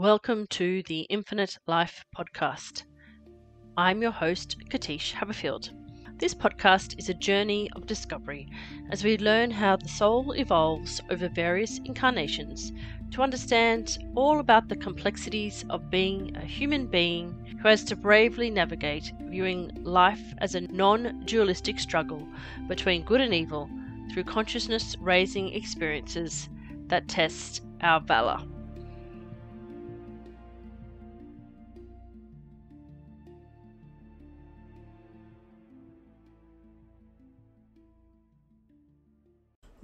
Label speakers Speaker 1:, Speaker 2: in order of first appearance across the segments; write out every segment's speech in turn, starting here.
Speaker 1: Welcome to the Infinite Life Podcast. I'm your host, Katische Haberfield. This podcast is a journey of discovery as we learn how the soul evolves over various incarnations to understand all about the complexities of being a human being who has to bravely navigate viewing life as a non-dualistic struggle between good and evil through consciousness-raising experiences that test our valor.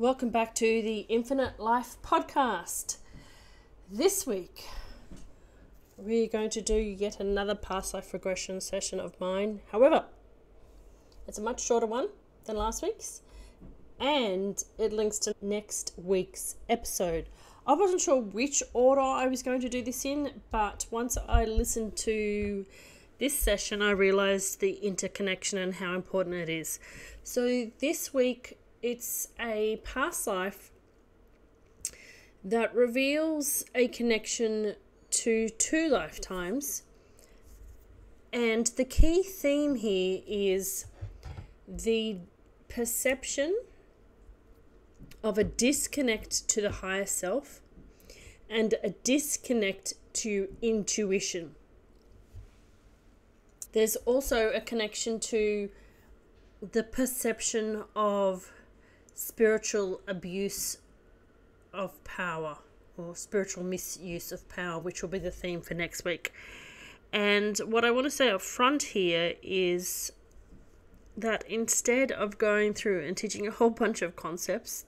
Speaker 1: Welcome back to the Infinite Life Podcast. This week, we're going to do yet another past life regression session of mine. However, it's a much shorter one than last week's, and it links to next week's episode. I wasn't sure which order I was going to do this in, but once I listened to this session, I realized the interconnection and how important it is. So this week, it's a past life that reveals a connection to two lifetimes. And the key theme here is the perception of a disconnect to the higher self and a disconnect to intuition. There's also a connection to the perception of spiritual abuse of power or spiritual misuse of power, which will be the theme for next week. And what I want to say up front here is that instead of going through and teaching a whole bunch of concepts,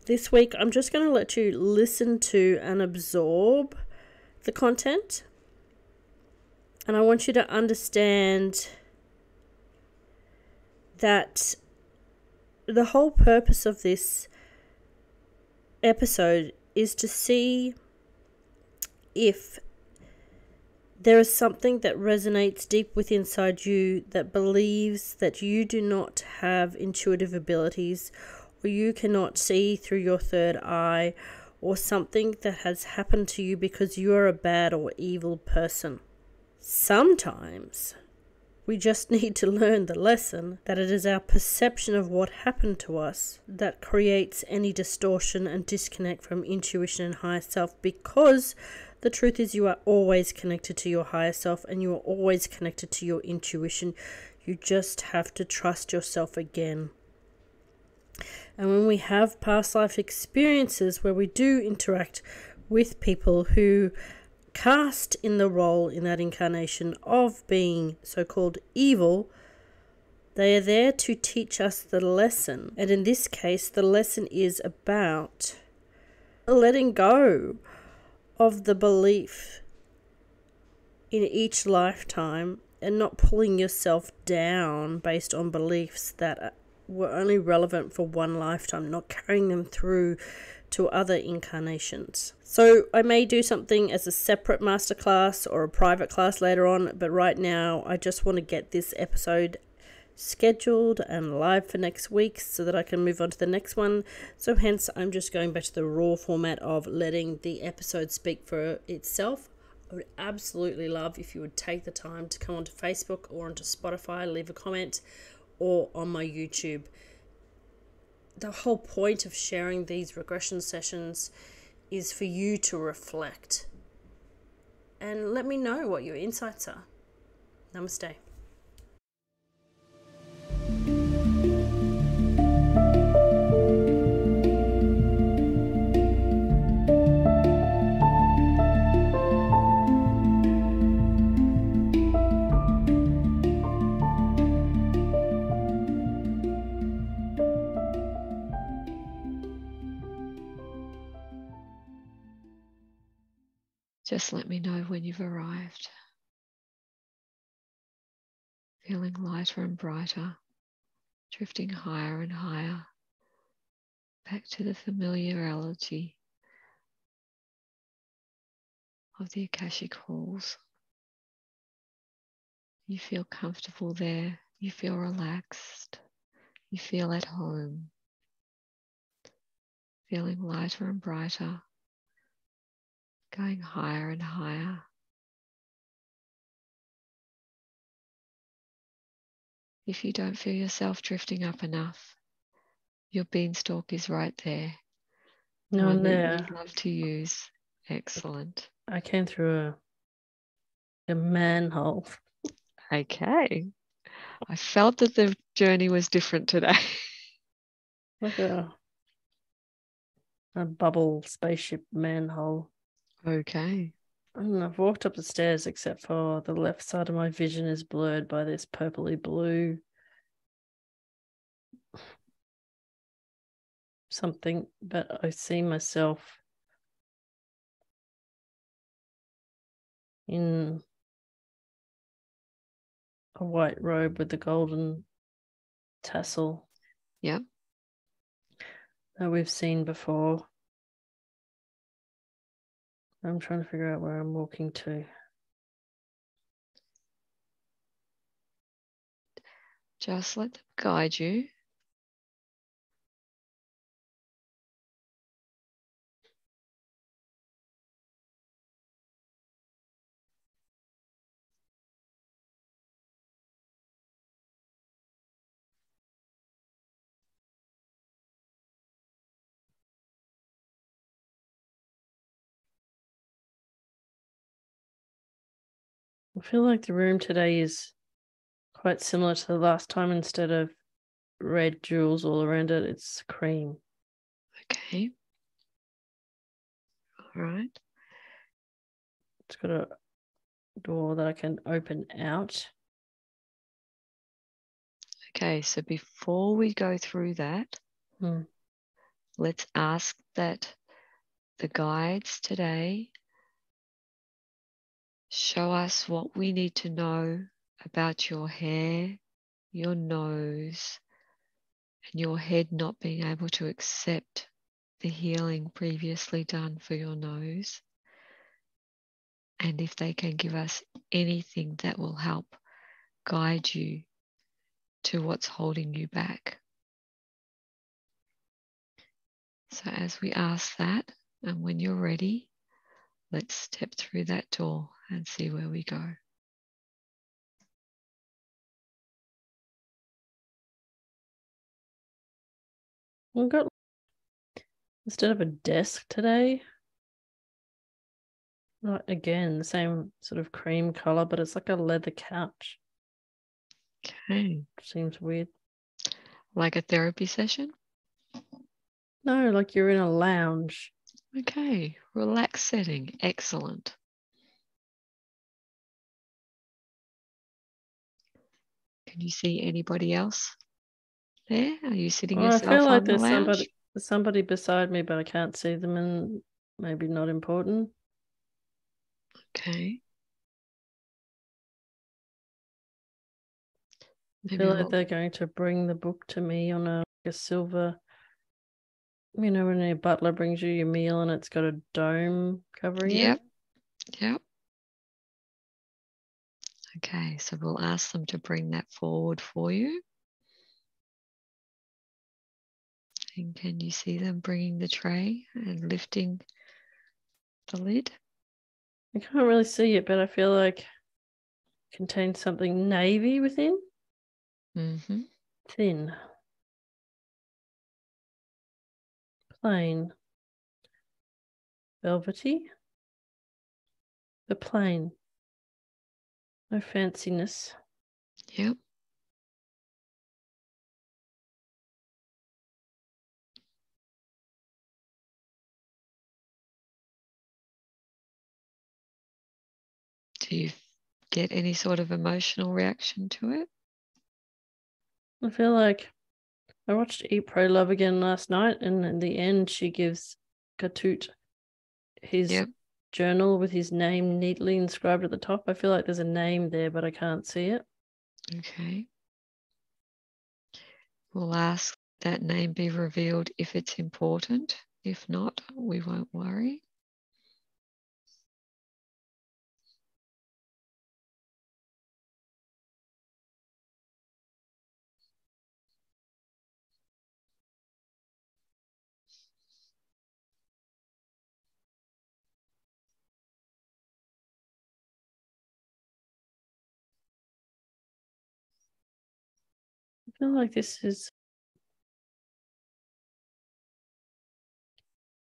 Speaker 1: this week I'm just going to let you listen to and absorb the content. And I want you to understand that the whole purpose of this episode is to see if there is something that resonates deep within inside you that believes that you do not have intuitive abilities, or you cannot see through your third eye, or something that has happened to you because you are a bad or evil person. Sometimes we just need to learn the lesson that it is our perception of what happened to us that creates any distortion and disconnect from intuition and higher self, because the truth is you are always connected to your higher self and you are always connected to your intuition. You just have to trust yourself again. And when we have past life experiences where we do interact with people who cast in the role in that incarnation of being so-called evil, they are there to teach us the lesson. And in this case, the lesson is about letting go of the belief in each lifetime and not pulling yourself down based on beliefs that were only relevant for one lifetime, not carrying them through to other incarnations. So I may do something as a separate masterclass or a private class later on, but right now I just want to get this episode scheduled and live for next week so that I can move on to the next one. So hence I'm just going back to the raw format of letting the episode speak for itself. I would absolutely love if you would take the time to come onto Facebook or onto Spotify, leave a comment, or on my YouTube. The whole point of sharing these regression sessions is for you to reflect and let me know what your insights are. Namaste.
Speaker 2: Just let me know when you've arrived. Feeling lighter and brighter, drifting higher and higher, back to the familiarity of the Akashic halls. You feel comfortable there, you feel relaxed, you feel at home. Feeling lighter and brighter, going higher and higher. If you don't feel yourself drifting up enough, your beanstalk is right there. The
Speaker 1: No,
Speaker 2: one that
Speaker 1: there.
Speaker 2: you love to use. Excellent.
Speaker 1: I came through a manhole.
Speaker 2: Okay. I felt that the journey was different today.
Speaker 1: Like a bubble spaceship manhole.
Speaker 2: Okay.
Speaker 1: And I've walked up the stairs, except for the left side of my vision is blurred by this purpley blue something, but I see myself in a white robe with the golden tassel.
Speaker 2: Yep.
Speaker 1: That we've seen before. I'm trying to figure out where I'm walking to.
Speaker 2: Just let them guide you.
Speaker 1: I feel like the room today is quite similar to the last time. Instead of red jewels all around it, it's cream.
Speaker 2: Okay. All right.
Speaker 1: It's got a door that I can open out.
Speaker 2: Okay, so before we go through that, let's ask that the guides today show us what we need to know about your hair, your nose, and your head not being able to accept the healing previously done for your nose. And if they can give us anything that will help guide you to what's holding you back. So as we ask that, and when you're ready, let's step through that door and see where we go.
Speaker 1: We've got, instead of a desk today, again, the same sort of cream color, but it's like a leather couch.
Speaker 2: Okay.
Speaker 1: Seems weird.
Speaker 2: Like a therapy session?
Speaker 1: No, like you're in a lounge.
Speaker 2: Okay. Relaxed setting. Excellent. Can you see anybody else there? Are you sitting
Speaker 1: I feel
Speaker 2: yourself
Speaker 1: like
Speaker 2: on the lounge?
Speaker 1: there's somebody beside me, but I can't see them, and maybe not important.
Speaker 2: Okay.
Speaker 1: I feel like they're going to bring the book to me on a silver, when your butler brings you your meal and it's got a dome covering it.
Speaker 2: Yep. Okay, so we'll ask them to bring that forward for you. And can you see them bringing the tray and lifting the lid?
Speaker 1: I can't really see it, but I feel like it contains something navy within.
Speaker 2: Mm-hmm.
Speaker 1: Thin. Plain. Velvety. But plain. No fanciness.
Speaker 2: Yep. Do you get any sort of emotional reaction to it?
Speaker 1: I feel like I watched Eat, Pray, Love again last night, and in the end, she gives Katut his journal with his name neatly inscribed at the top. I feel like there's a name there, but I can't see it.
Speaker 2: Okay. We'll ask that name be revealed if it's important. If not, we won't worry.
Speaker 1: feel like this is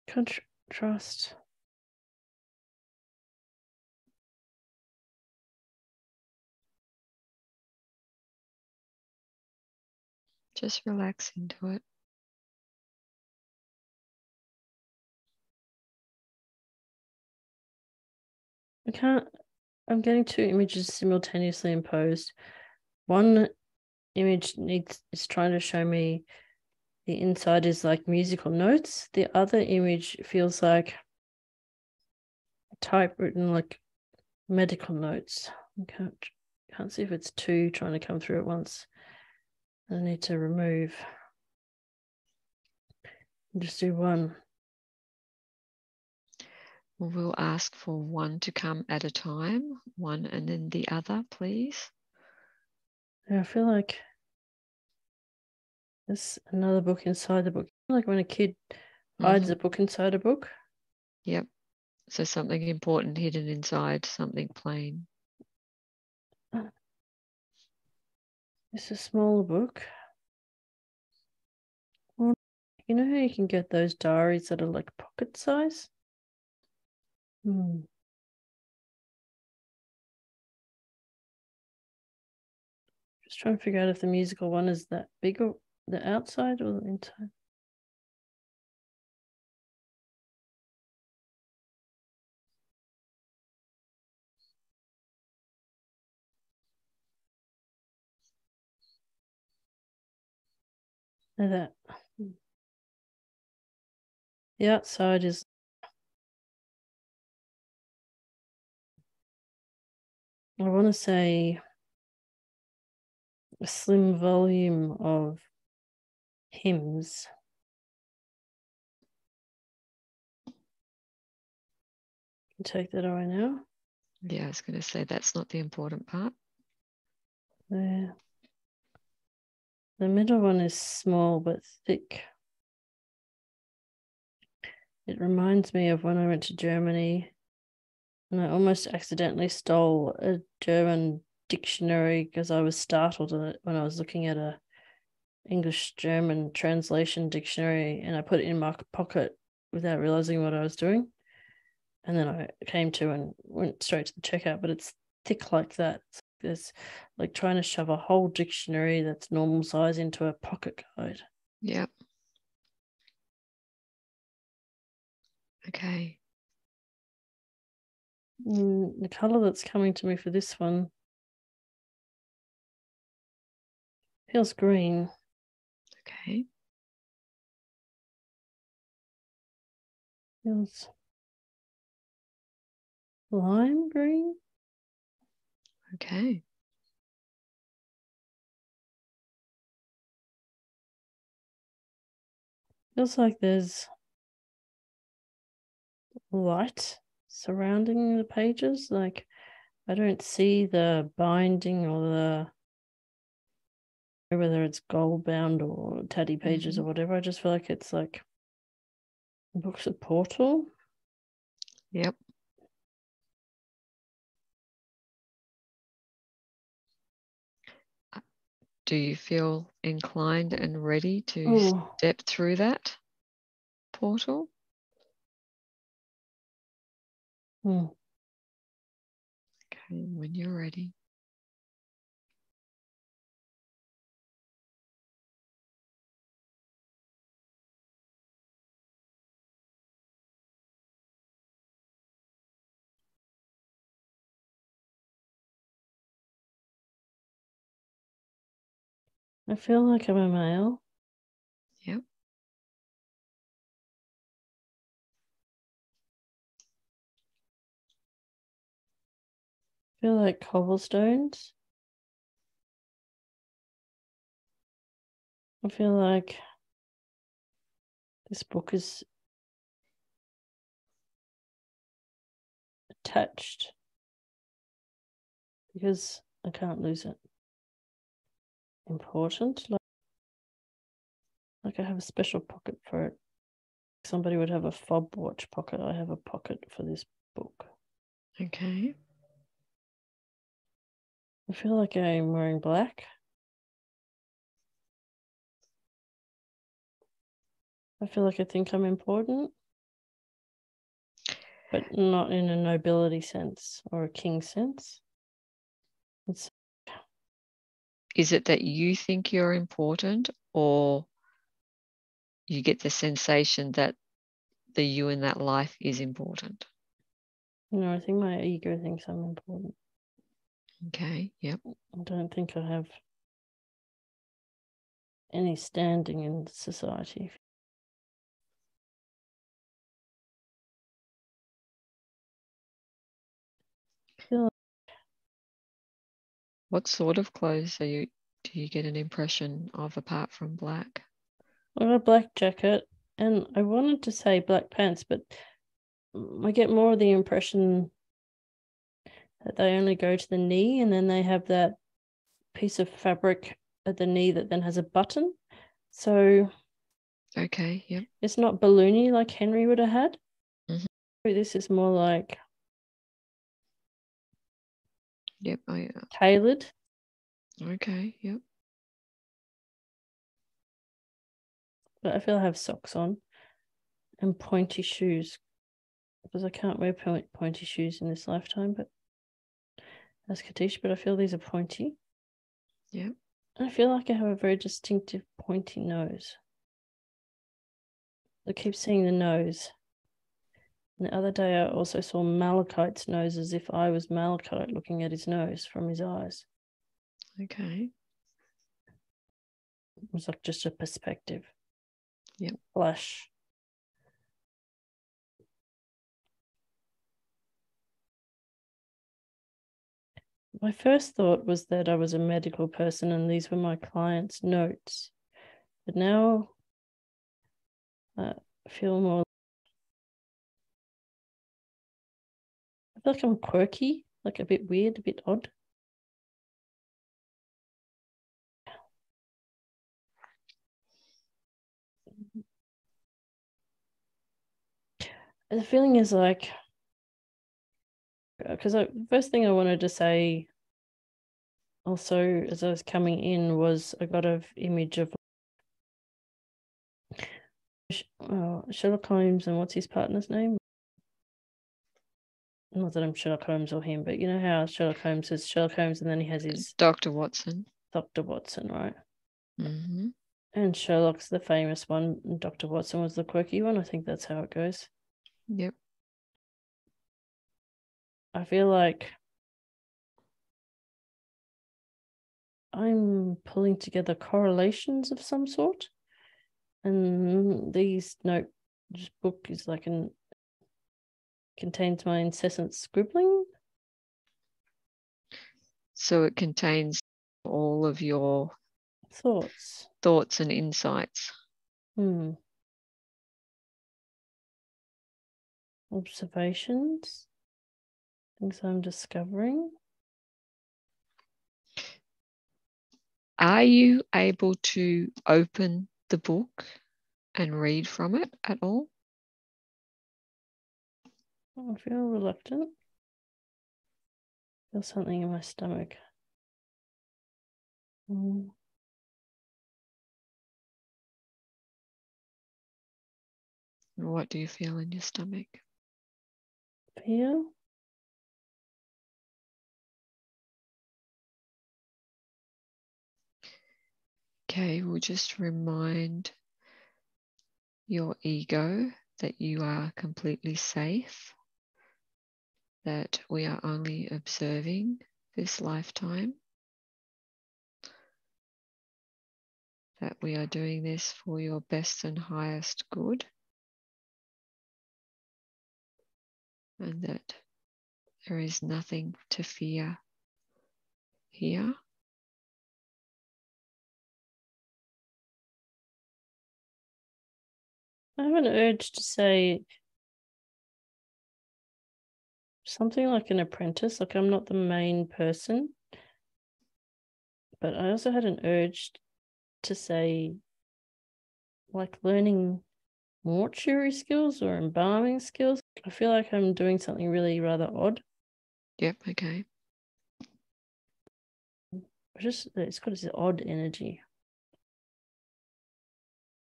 Speaker 1: contrast.
Speaker 2: Just relax into it.
Speaker 1: I'm getting two images simultaneously imposed. One image is trying to show me the inside is like musical notes. The other image feels like typewritten, like medical notes. I can't see if it's two trying to come through at once. I need to remove. Just do one.
Speaker 2: We'll ask for one to come at a time, one and then the other, please.
Speaker 1: I feel like there's another book inside the book. Like when a kid hides a book inside a book.
Speaker 2: Yep. So something important hidden inside something plain.
Speaker 1: It's a smaller book. Well, you know how you can get those diaries that are like pocket size? Just trying to figure out if the musical one is that big or the outside or the inside. That. The outside is I want to say a slim volume of hymns. Take that away now.
Speaker 2: Yeah, I was going to say that's not the important part.
Speaker 1: There. The middle one is small but thick. It reminds me of when I went to Germany and I almost accidentally stole a German dictionary because I was startled when I was looking at a English-German translation dictionary and I put it in my pocket without realizing what I was doing. And then I came to and went straight to the checkout, but it's thick like that. It's like trying to shove a whole dictionary that's normal size into a pocket guide.
Speaker 2: Yep. Okay.
Speaker 1: The color that's coming to me for this one feels green.
Speaker 2: Okay.
Speaker 1: Feels lime green.
Speaker 2: Okay.
Speaker 1: Feels like there's light surrounding the pages. Like I don't see the binding or the whether it's gold bound or tatty pages or whatever. I just feel like it's like the book's a portal.
Speaker 2: Yep. Do you feel inclined and ready to step through that portal? Okay, when you're ready.
Speaker 1: I feel like I'm a male.
Speaker 2: Yep.
Speaker 1: I feel like cobblestones. I feel like this book is attached because I can't lose it. Important. Like I have a special pocket for it. Somebody would have a fob watch pocket. I have a pocket for this book.
Speaker 2: Okay.
Speaker 1: I feel like I'm wearing black. I feel like I think I'm important, but not in a nobility sense or a king sense.
Speaker 2: Is it that you think you're important, or you get the sensation that the you in that life is important?
Speaker 1: I think my ego thinks I'm important.
Speaker 2: Okay, yep.
Speaker 1: I don't think I have any standing in society.
Speaker 2: What sort of clothes do you get an impression of apart from black?
Speaker 1: I got a black jacket, and I wanted to say black pants, but I get more of the impression that they only go to the knee, and then they have that piece of fabric at the knee that then has a button. So
Speaker 2: Okay, yep.
Speaker 1: it's not balloony like Henry would have had.
Speaker 2: Mhm.
Speaker 1: This is more like
Speaker 2: Yep.
Speaker 1: tailored.
Speaker 2: Okay, yep.
Speaker 1: But I feel I have socks on and pointy shoes, because I can't wear pointy shoes in this lifetime, but as Katische, but I feel these are pointy.
Speaker 2: Yep.
Speaker 1: And I feel like I have a very distinctive pointy nose. I keep seeing the nose. And the other day I also saw Malachite's nose, as if I was Malachite looking at his nose from his eyes.
Speaker 2: Okay.
Speaker 1: It was like just a perspective.
Speaker 2: Yep.
Speaker 1: Flash. My first thought was that I was a medical person and these were my clients' notes. But now I feel more. I feel like I'm quirky, like a bit weird, a bit odd. The feeling is like, because the first thing I wanted to say also as I was coming in was I got an image of Sherlock Holmes and what's his partner's name? Not that I'm Sherlock Holmes or him, but you know how Sherlock Holmes is Sherlock Holmes and then he has his
Speaker 2: Dr. Watson.
Speaker 1: Dr. Watson, right?
Speaker 2: Mm-hmm.
Speaker 1: And Sherlock's the famous one, and Dr. Watson was the quirky one. I think that's how it goes.
Speaker 2: Yep.
Speaker 1: I feel like I'm pulling together correlations of some sort. And these book is like contains my incessant scribbling.
Speaker 2: So it contains all of your
Speaker 1: Thoughts.
Speaker 2: and insights.
Speaker 1: Observations. Things I'm discovering.
Speaker 2: Are you able to open the book and read from it at all?
Speaker 1: I feel reluctant. I feel something in my stomach.
Speaker 2: What do you feel in your stomach?
Speaker 1: Fear.
Speaker 2: Okay, we'll just remind your ego that you are completely safe, that we are only observing this lifetime, that we are doing this for your best and highest good, and that there is nothing to fear here.
Speaker 1: I have an urge to say something like an apprentice, like I'm not the main person. But I also had an urge to say, like, learning mortuary skills or embalming skills. I feel like I'm doing something really rather odd.
Speaker 2: Yep, okay.
Speaker 1: It's got this odd energy.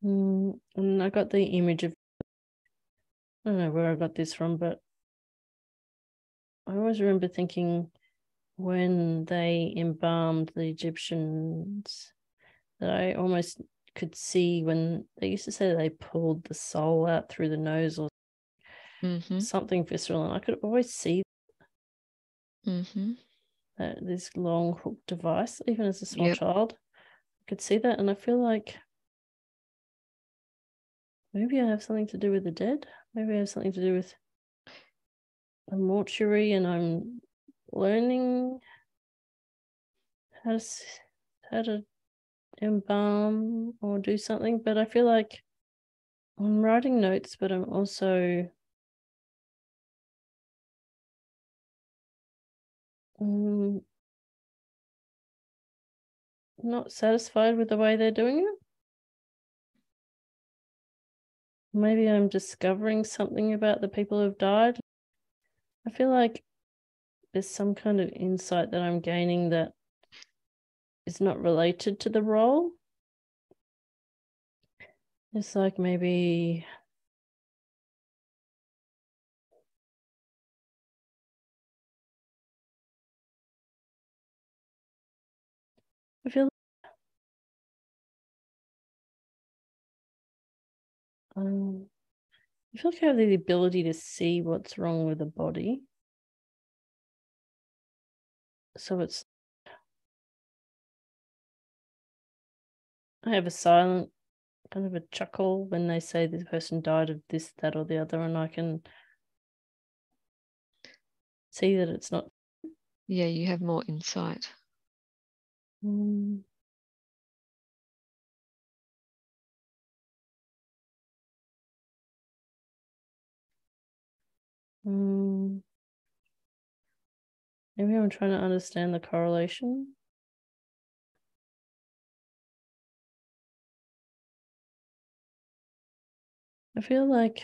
Speaker 1: And I got the image of, I don't know where I got this from, but I always remember thinking when they embalmed the Egyptians that I almost could see when they used to say they pulled the soul out through the nose or something visceral, and I could always see that this long hook device, even as a small child, I could see that, and I feel like maybe I have something to do with the dead. Maybe I have something to do with a mortuary, and I'm learning how to embalm or do something. But I feel like I'm writing notes, but I'm also not satisfied with the way they're doing it. Maybe I'm discovering something about the people who've died. I feel like there's some kind of insight that I'm gaining that is not related to the role. It's like maybe I feel like I have the ability to see what's wrong with the body. So it's, I have a silent kind of a chuckle when they say this person died of this, that, or the other, and I can see that it's not.
Speaker 2: Yeah, you have more insight.
Speaker 1: Maybe I'm trying to understand the correlation. I feel like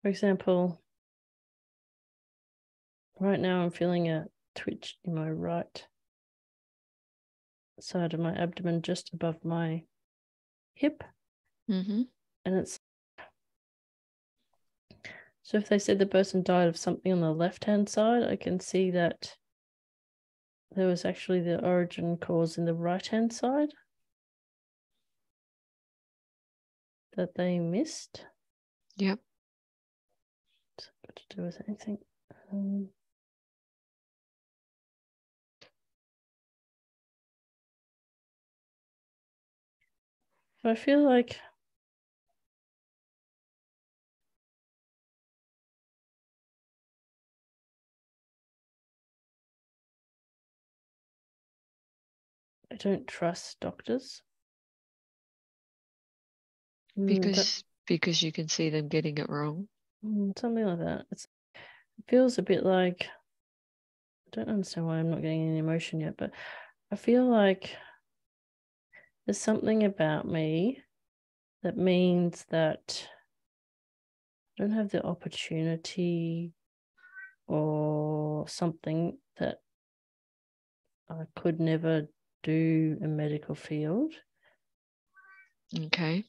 Speaker 1: for example, right now I'm feeling a twitch in my right side of my abdomen, just above my hip. And it's, so if they said the person died of something on the left-hand side, I can see that there was actually the origin cause in the right-hand side that they missed.
Speaker 2: Yep.
Speaker 1: It's got to do with anything. I feel like I don't trust doctors.
Speaker 2: Because you can see them getting it wrong.
Speaker 1: Something like that. It feels a bit like, I don't understand why I'm not getting any emotion yet, but I feel like there's something about me that means that I don't have the opportunity or something that I could never do a medical field.
Speaker 2: Okay.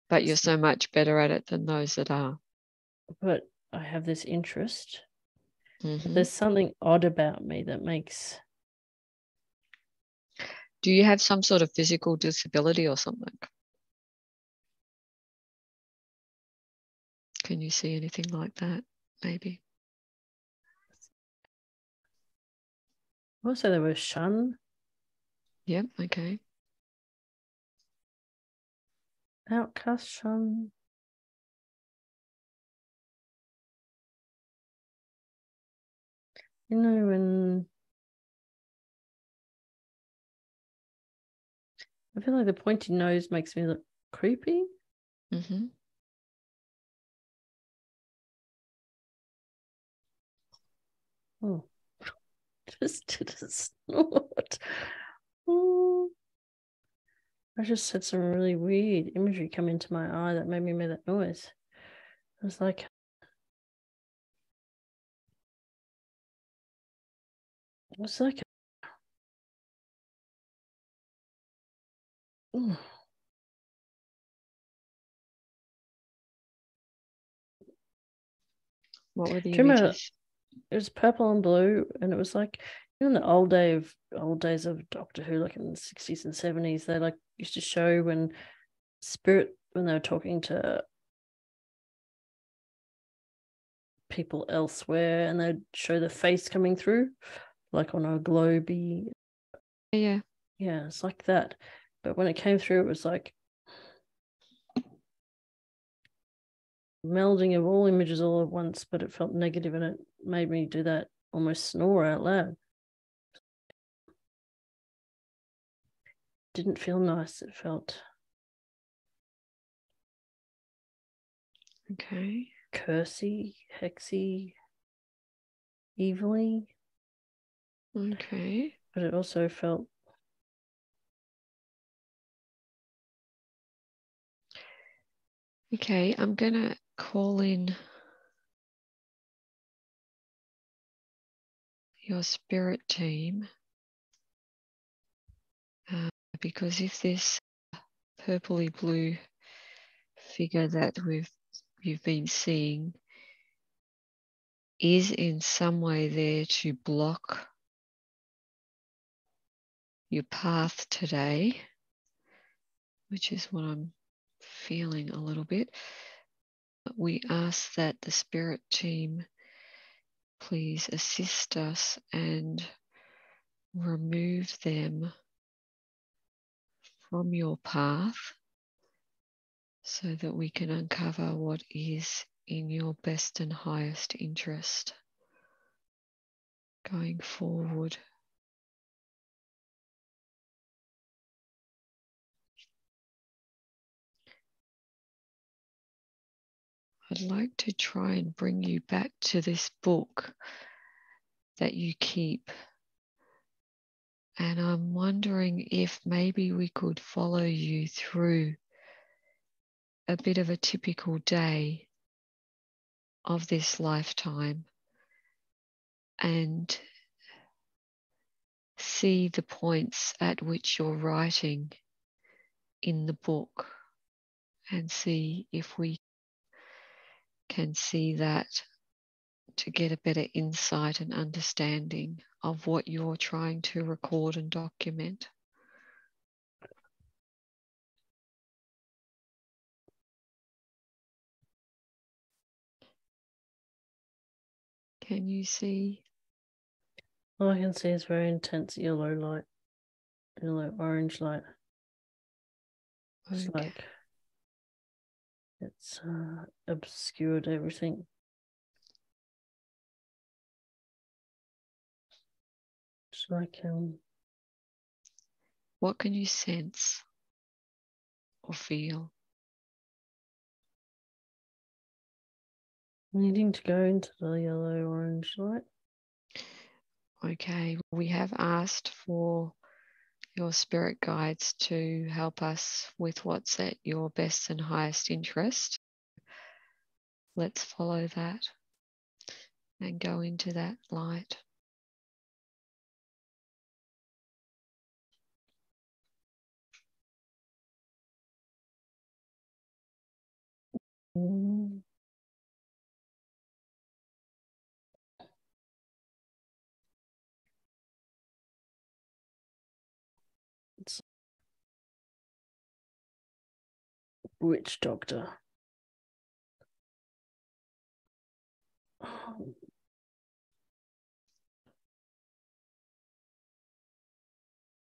Speaker 2: But you're so much better at it than those that are.
Speaker 1: But I have this interest. But there's something odd about me that makes.
Speaker 2: Do you have some sort of physical disability or something? Can you see anything like that? Maybe.
Speaker 1: Also, there was shun.
Speaker 2: Yep. Okay.
Speaker 1: Outcast shun. You know, when I feel like the pointy nose makes me look creepy. Oh, just did a snort. Oh. I just had some really weird imagery come into my eye that made me make that noise. I was like, it was like, ooh.
Speaker 2: What were the
Speaker 1: Do you remember
Speaker 2: images?
Speaker 1: it was purple and blue, and it was like in the old days of Doctor Who, like in the 60s and 70s, they like used to show when they were talking to people elsewhere, and they'd show the face coming through, like on a globy.
Speaker 2: Yeah.
Speaker 1: Yeah, it's like that. But when it came through, it was like melding of all images all at once, but it felt negative, and it made me do that almost snore out loud. Didn't feel nice. It felt
Speaker 2: Okay.
Speaker 1: cursey, hexy, evilly.
Speaker 2: Okay.
Speaker 1: But it also felt
Speaker 2: Okay, I'm going to call in your spirit team because if this purpley blue figure that you've been seeing is in some way there to block your path today, which is what I'm feeling a little bit, we ask that the spirit team please assist us and remove them from your path so that we can uncover what is in your best and highest interest going forward. I'd like to try and bring you back to this book that you keep. And I'm wondering if maybe we could follow you through a bit of a typical day of this lifetime and see the points at which you're writing in the book and see if we can see that to get a better insight and understanding of what you're trying to record and document. Can you see?
Speaker 1: all I can see is very intense yellow light, yellow orange light. It's
Speaker 2: Okay.
Speaker 1: like it's obscured everything. It's like
Speaker 2: What can you sense or feel?
Speaker 1: needing to go into the yellow orange light.
Speaker 2: Okay, we have asked for your spirit guides to help us with what's at your best and highest interest. Let's follow that and go into that light.
Speaker 1: It's witch doctor.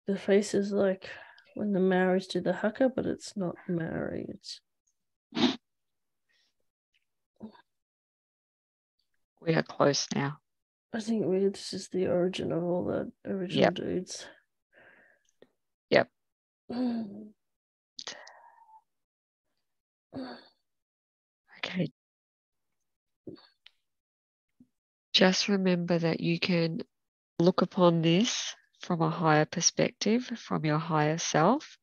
Speaker 1: The face is like when the Maoris do the haka, but it's not Maori. It's
Speaker 2: We are close now.
Speaker 1: I think this is the origin of all the original dudes.
Speaker 2: Yep. Okay. Just remember that you can look upon this from a higher perspective, from your higher self.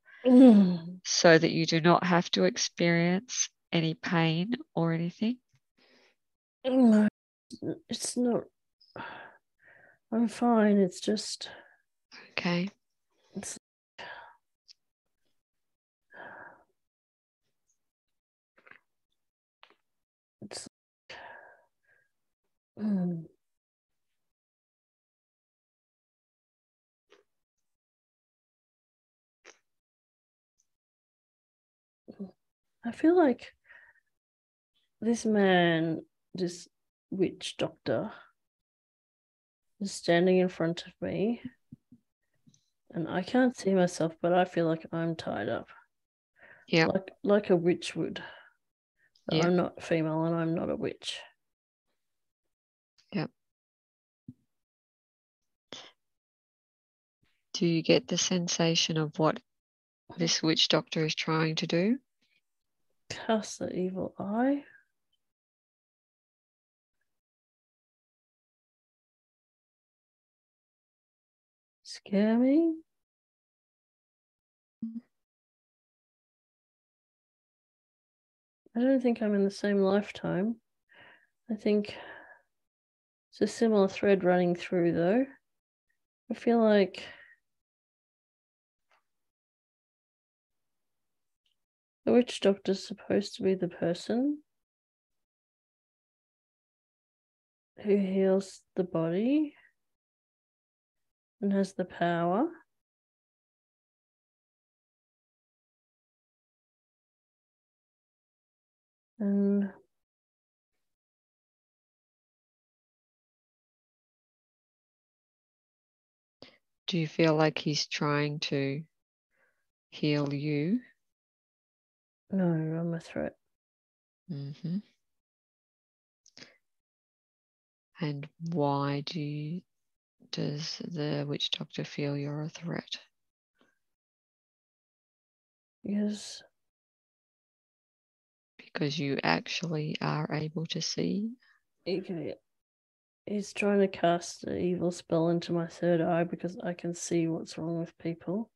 Speaker 2: so that you do not have to experience any pain or anything?
Speaker 1: No, it's not. I'm fine. It's just.
Speaker 2: Okay.
Speaker 1: It's. It's. I feel like this man, this witch doctor, is standing in front of me, and I can't see myself, but I feel like I'm tied up.
Speaker 2: Yeah.
Speaker 1: Like a witch would. But
Speaker 2: Yeah.
Speaker 1: I'm not female and I'm not a witch.
Speaker 2: Yeah. Do you get the sensation of what this witch doctor is trying to do?
Speaker 1: Cast the evil eye. Scare me. I don't think I'm in the same lifetime. I think it's a similar thread running through, though. I feel like the witch doctor's supposed to be the person who heals the body and has the power. And
Speaker 2: Do you feel like he's trying to heal you?
Speaker 1: no, I'm a threat.
Speaker 2: Mm-hmm. And why does the witch doctor feel you're a threat?
Speaker 1: Because
Speaker 2: you actually are able to see.
Speaker 1: he's trying to cast an evil spell into my third eye because I can see what's wrong with people.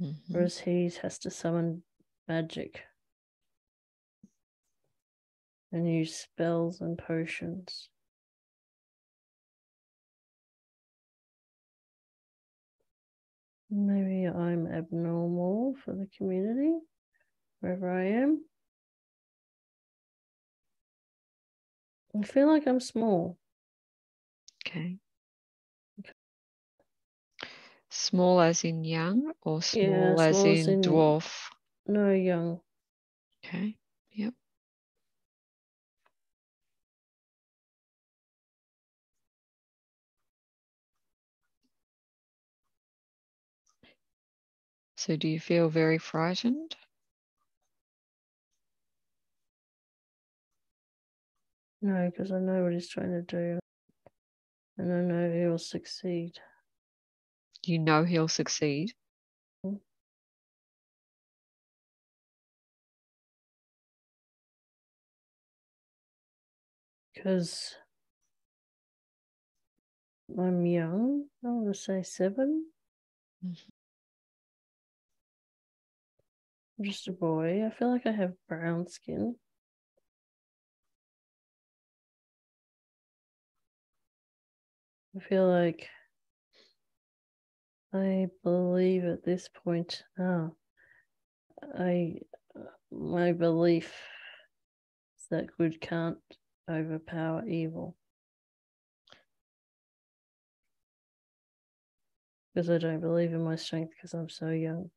Speaker 2: Mm-hmm.
Speaker 1: Whereas he has to summon magic and use spells and potions. Maybe I'm abnormal for the community, wherever I am. I feel like I'm small.
Speaker 2: Okay. Small as in young or small as
Speaker 1: small as
Speaker 2: in
Speaker 1: in
Speaker 2: dwarf?
Speaker 1: no, young.
Speaker 2: Okay. Yep. So do you feel very frightened?
Speaker 1: No, because I know what he's trying to do. And I know he will succeed.
Speaker 2: You know he'll succeed.
Speaker 1: Because I'm young. I want to say 7.
Speaker 2: Mm-hmm.
Speaker 1: I'm just a boy. I feel like I have brown skin. I feel like I believe at this point, my belief is that good can't overpower evil. Because I don't believe in my strength because I'm so young.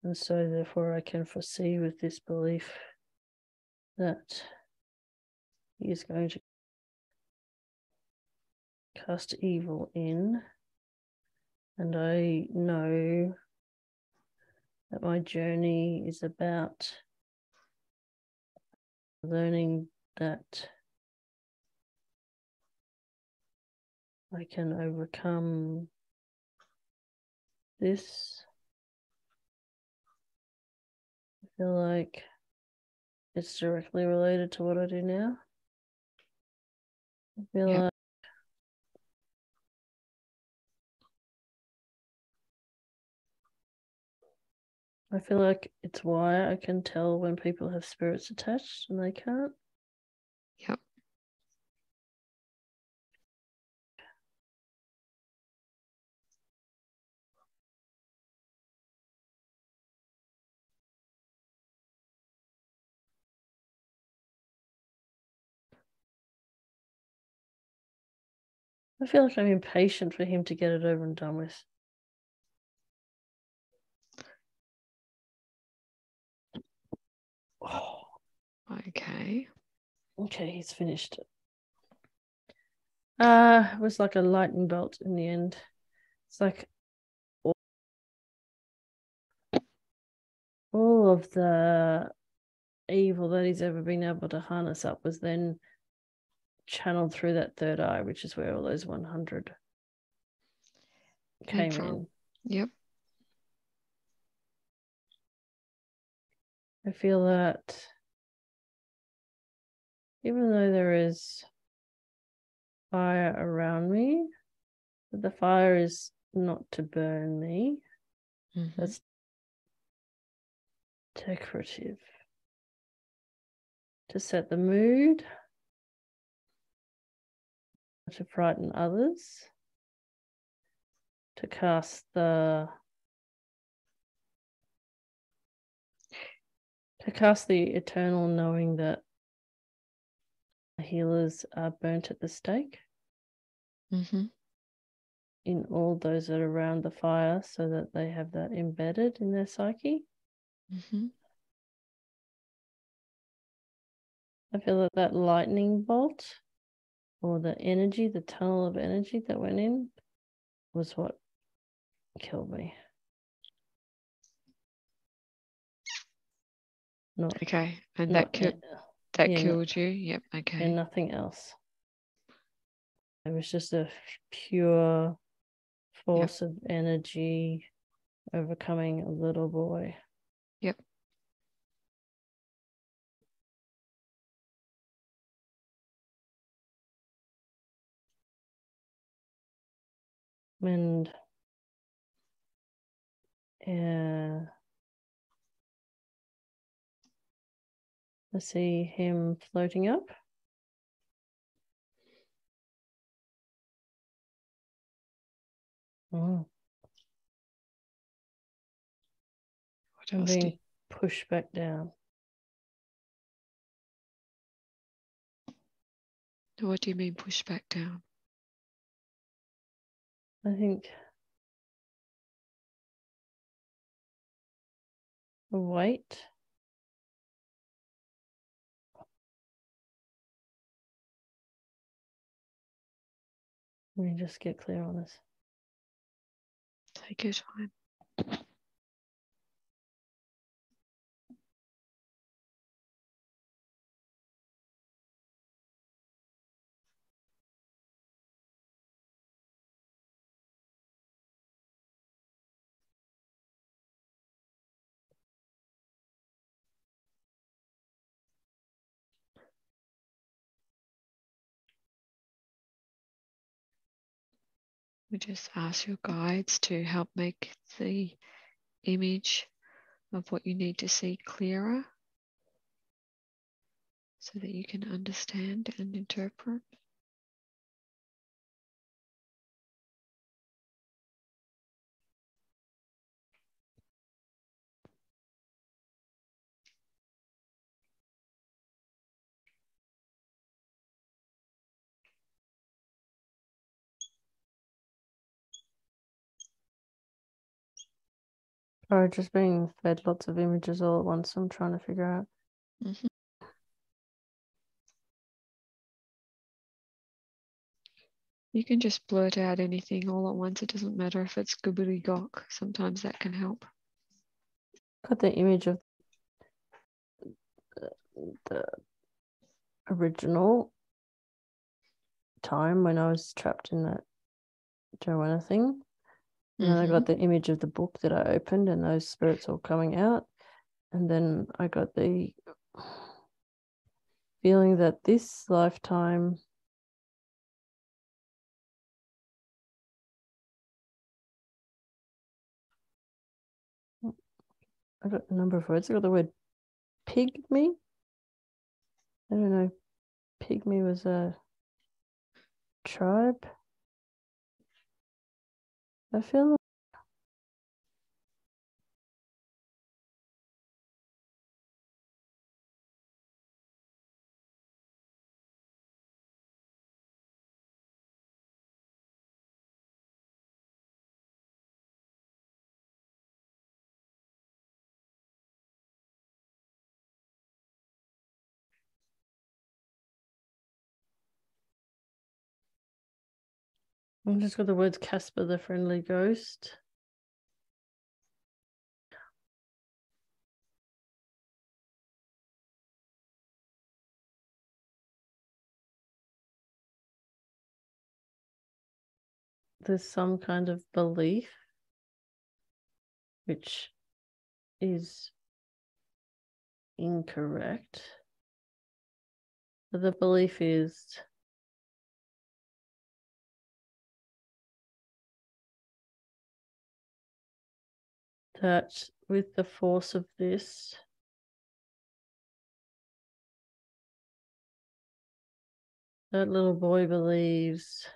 Speaker 1: And so therefore I can foresee with this belief that he is going to cast evil in. And I know that my journey is about learning that I can overcome this. I feel like it's directly related to what I do now. I feel
Speaker 2: Yep.
Speaker 1: like I feel like it's why I can tell when people have spirits attached and they can't.
Speaker 2: Yep.
Speaker 1: I feel like I'm impatient for him to get it over and done with. Oh.
Speaker 2: Okay.
Speaker 1: Okay, he's finished it. It was like a lightning bolt in the end. It's like all of the evil that he's ever been able to harness up was then channeled through that third eye, which is where all those 100 came in.
Speaker 2: Yep.
Speaker 1: I feel that even though there is fire around me, that the fire is not to burn me.
Speaker 2: Mm-hmm.
Speaker 1: That's decorative. To set the mood, to frighten others, to cast the eternal knowing that the healers are burnt at the stake.
Speaker 2: Mm-hmm.
Speaker 1: In all those that are around the fire, so that they have that embedded in their psyche.
Speaker 2: Mm-hmm.
Speaker 1: I feel that lightning bolt or the energy, the tunnel of energy that went in was what killed me. Not
Speaker 2: Okay. And
Speaker 1: not
Speaker 2: that killed you? Yep. Okay.
Speaker 1: And nothing else. It was just a pure force of energy overcoming a little boy.
Speaker 2: Yep.
Speaker 1: And I see him floating up. Oh.
Speaker 2: What
Speaker 1: I'm
Speaker 2: else
Speaker 1: being pushed back down.
Speaker 2: What do you mean push back down?
Speaker 1: I think a weight. Let me just get clear on this.
Speaker 2: Take your time. We just ask your guides to help make the image of what you need to see clearer so that you can understand and interpret.
Speaker 1: Or just being fed lots of images all at once. I'm trying to figure out.
Speaker 2: Mm-hmm. You can just blurt out anything all at once. It doesn't matter if it's gobbledygook. Sometimes that can help.
Speaker 1: Got the image of the original time when I was trapped in that Joanna thing. And then I got the image of the book that I opened and those spirits all coming out. And then I got the feeling that this lifetime I got a number of words. I got the word Pygmie. I don't know. Pygmie was a tribe. I feel like I've just got the words Casper the friendly ghost. There's some kind of belief which is incorrect. But the belief is that with the force of this, that little boy believes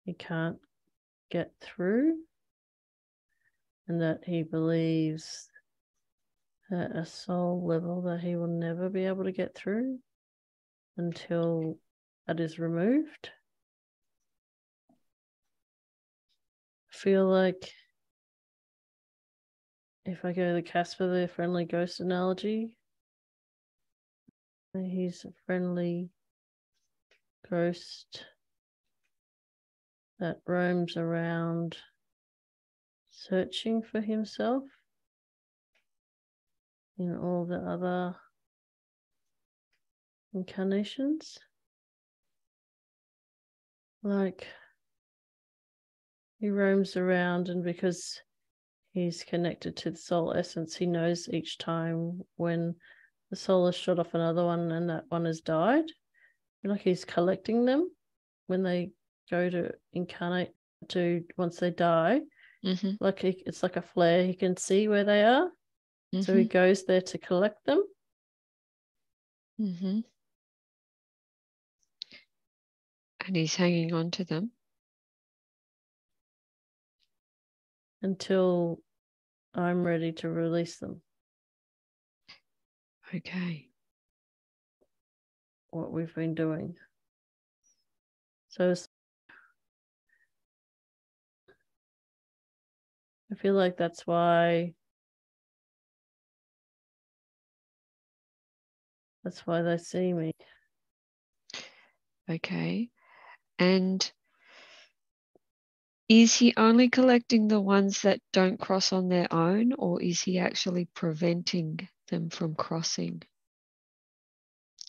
Speaker 1: he can't get through, and that he believes at a soul level that he will never be able to get through until that is removed. I feel like if I go the Casper the friendly ghost analogy, he's a friendly ghost that roams around searching for himself in all the other incarnations. Like, he roams around, and because he's connected to the soul essence, he knows each time when the soul has shot off another one and that one has died. Like, he's collecting them when they go to incarnate to once they die.
Speaker 2: Mm-hmm.
Speaker 1: Like, it's like a flare. He can see where they are. Mm-hmm. So he goes there to collect them.
Speaker 2: Mm-hmm. And he's hanging on to them
Speaker 1: until I'm ready to release them.
Speaker 2: Okay.
Speaker 1: What we've been doing. So I feel like that's why they see me.
Speaker 2: Okay. And is he only collecting the ones that don't cross on their own, or is he actually preventing them from crossing?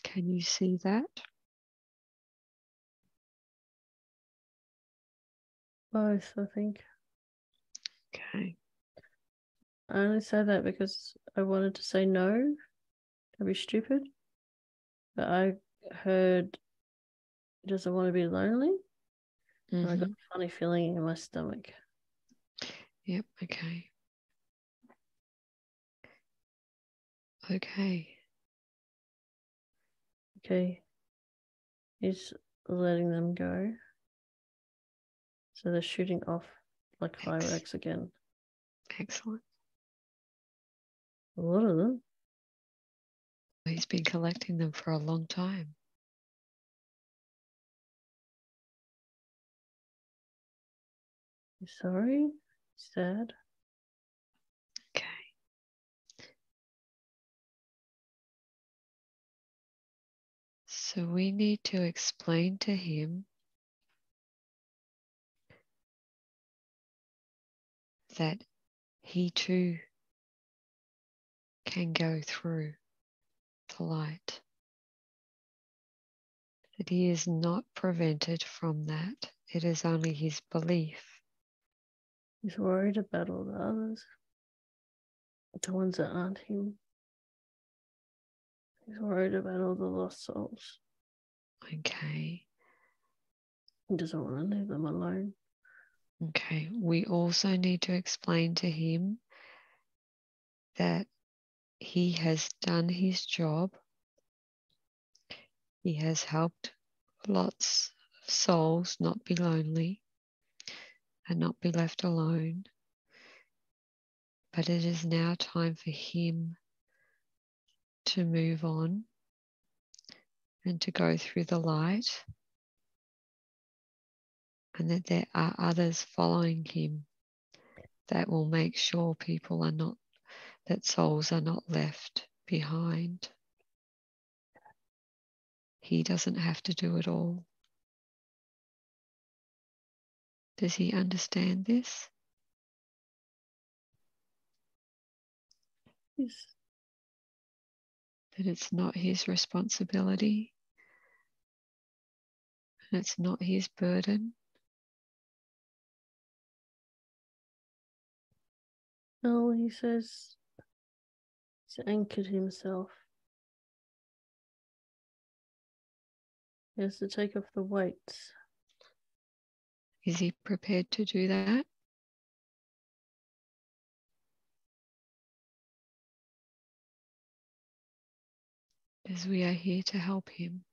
Speaker 2: Can you see that?
Speaker 1: Both, I think.
Speaker 2: Okay.
Speaker 1: I only say that because I wanted to say no. That'd be stupid. But I heard he doesn't want to be lonely. And I got a funny feeling in my stomach.
Speaker 2: Yep, okay. Okay.
Speaker 1: Okay. He's letting them go. So they're shooting off like fireworks again.
Speaker 2: Excellent.
Speaker 1: A lot of them.
Speaker 2: He's been collecting them for a long time.
Speaker 1: You sorry? Sad?
Speaker 2: Okay. So we need to explain to him that he too can go through the light. That he is not prevented from that. It is only his belief.
Speaker 1: He's worried about all the others. The ones that aren't him. He's worried about all the lost souls.
Speaker 2: Okay.
Speaker 1: He doesn't want to leave them alone.
Speaker 2: Okay, we also need to explain to him that he has done his job. He has helped lots of souls not be lonely and not be left alone. But it is now time for him to move on and to go through the light, and that there are others following him that will make sure that souls are not left behind. He doesn't have to do it all. Does he understand this?
Speaker 1: Yes.
Speaker 2: That it's not his responsibility and it's not his burden.
Speaker 1: No, he says he's anchored himself. He has to take off the weights.
Speaker 2: Is he prepared to do that? Because we are here to help him.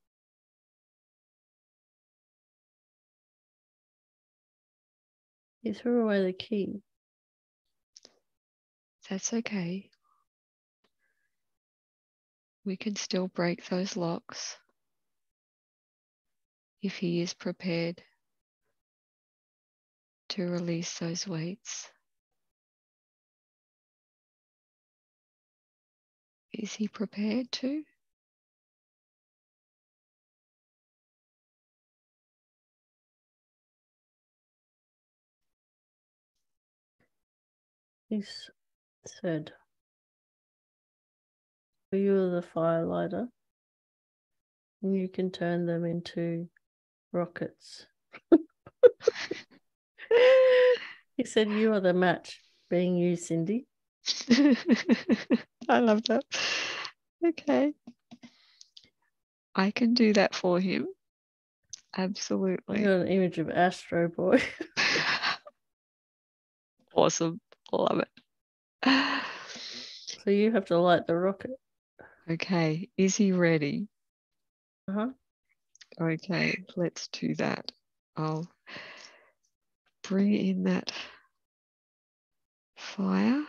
Speaker 1: He threw away the key.
Speaker 2: That's okay. We can still break those locks if he is prepared to release those weights. Is he prepared to?
Speaker 1: He said, you are the firelighter, and you can turn them into rockets. He said, you are the match, being you, Cindy.
Speaker 2: I love that. Okay. I can do that for him.
Speaker 1: I
Speaker 2: Absolutely.
Speaker 1: got an image of Astro Boy.
Speaker 2: Awesome. Love it.
Speaker 1: So you have to light the rocket.
Speaker 2: Okay. Is he ready?
Speaker 1: Uh-huh.
Speaker 2: Okay. Let's do that. I'll bring in that fire.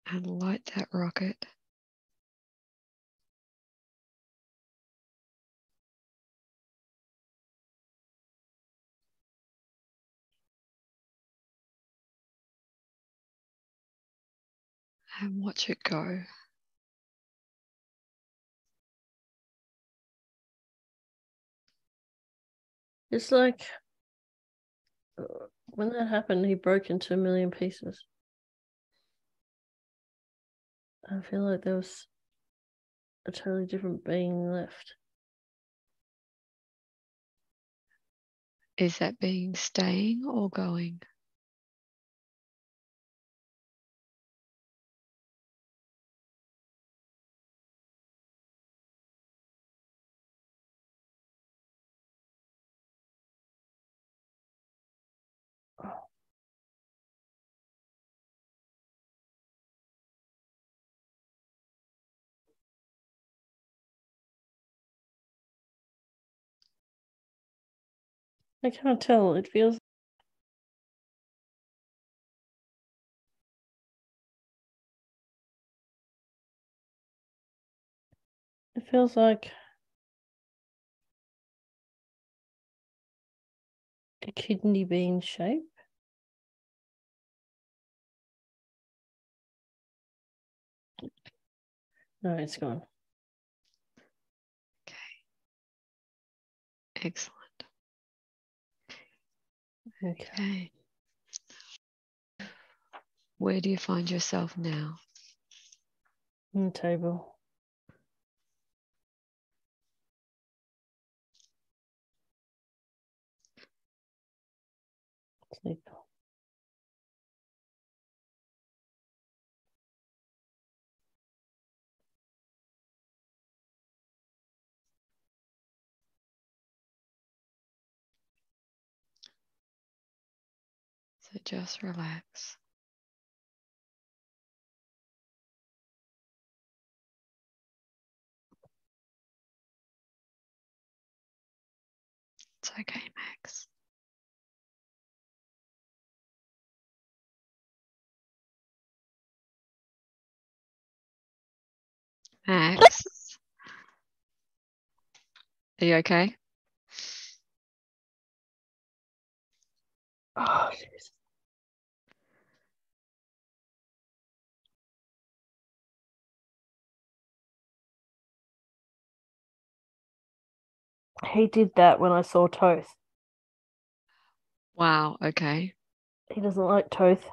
Speaker 2: And light that rocket. And watch it go.
Speaker 1: It's like when that happened, he broke into a million pieces. I feel like there was a totally different being left.
Speaker 2: Is that being staying or going?
Speaker 1: I can't tell. It feels like a kidney bean shape. No, it's gone.
Speaker 2: Okay. Excellent.
Speaker 1: Okay.
Speaker 2: Where do you find yourself now?
Speaker 1: On the table. Sleep.
Speaker 2: So just relax. It's okay, Max. Max, are you okay?
Speaker 1: Oh, jeez. He did that when I saw Toth.
Speaker 2: Wow, okay.
Speaker 1: He doesn't like Toth.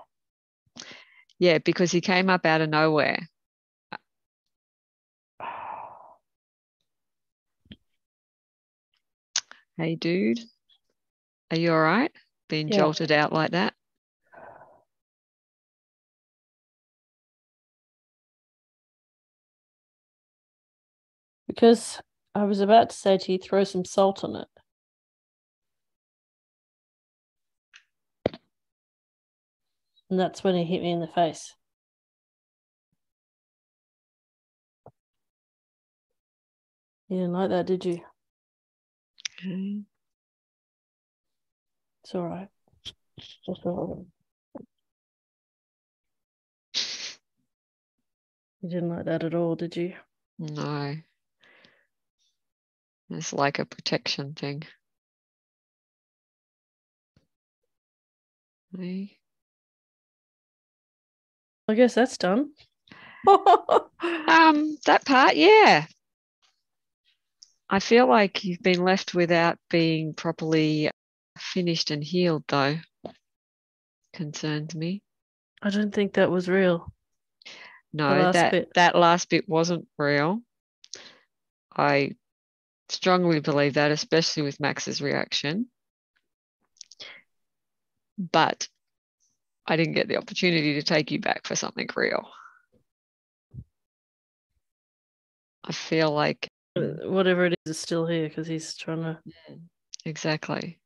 Speaker 2: Yeah, because he came up out of nowhere. Hey, dude, are you all right? Being
Speaker 1: Yeah.
Speaker 2: jolted out like that?
Speaker 1: Because I was about to say to you, throw some salt on it. And that's when he hit me in the face. You didn't like that, did you?
Speaker 2: Okay.
Speaker 1: It's all right. It's all right. You didn't like that at all, did you?
Speaker 2: No, it's like a protection thing. Hey.
Speaker 1: I guess that's done.
Speaker 2: That part, yeah. I feel like you've been left without being properly finished and healed, though. Concerns me.
Speaker 1: I don't think that was real. The
Speaker 2: No,
Speaker 1: last bit.
Speaker 2: that last bit wasn't real. I strongly believe that, especially with Max's reaction. But I didn't get the opportunity to take you back for something real. I feel like
Speaker 1: Whatever it is still here because he's trying to.
Speaker 2: exactly.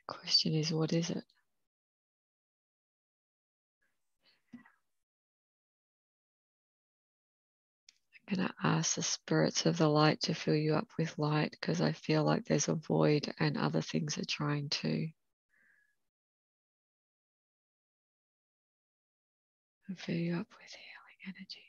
Speaker 2: The question is, what is it? I'm going to ask the spirits of the light to fill you up with light because I feel like there's a void and other things are trying to fill you up with healing energy.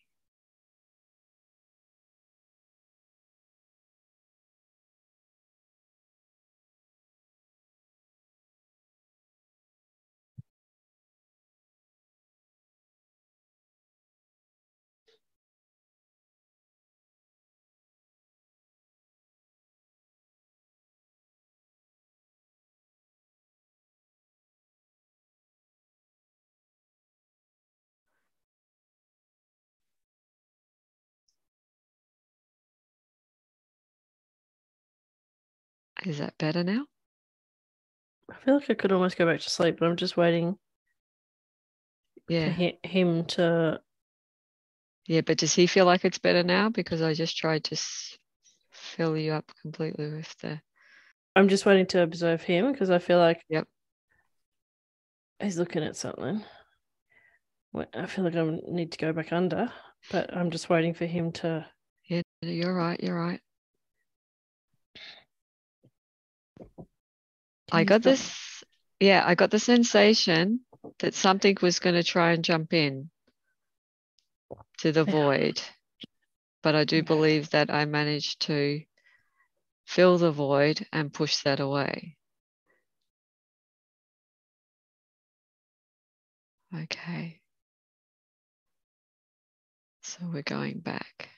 Speaker 2: Is that better now?
Speaker 1: I feel like I could almost go back to sleep, but I'm just waiting for
Speaker 2: Yeah.
Speaker 1: him to.
Speaker 2: Yeah, but does he feel like it's better now? Because I just tried to fill you up completely with the.
Speaker 1: I'm just waiting to observe him because I feel like
Speaker 2: Yep.
Speaker 1: he's looking at something. I feel like I need to go back under, but I'm just waiting for him to.
Speaker 2: Yeah, you're right. You're right. I got this. Yeah, I got the sensation that something was going to try and jump in to the void. But I do believe that I managed to fill the void and push that away. Okay. So we're going back.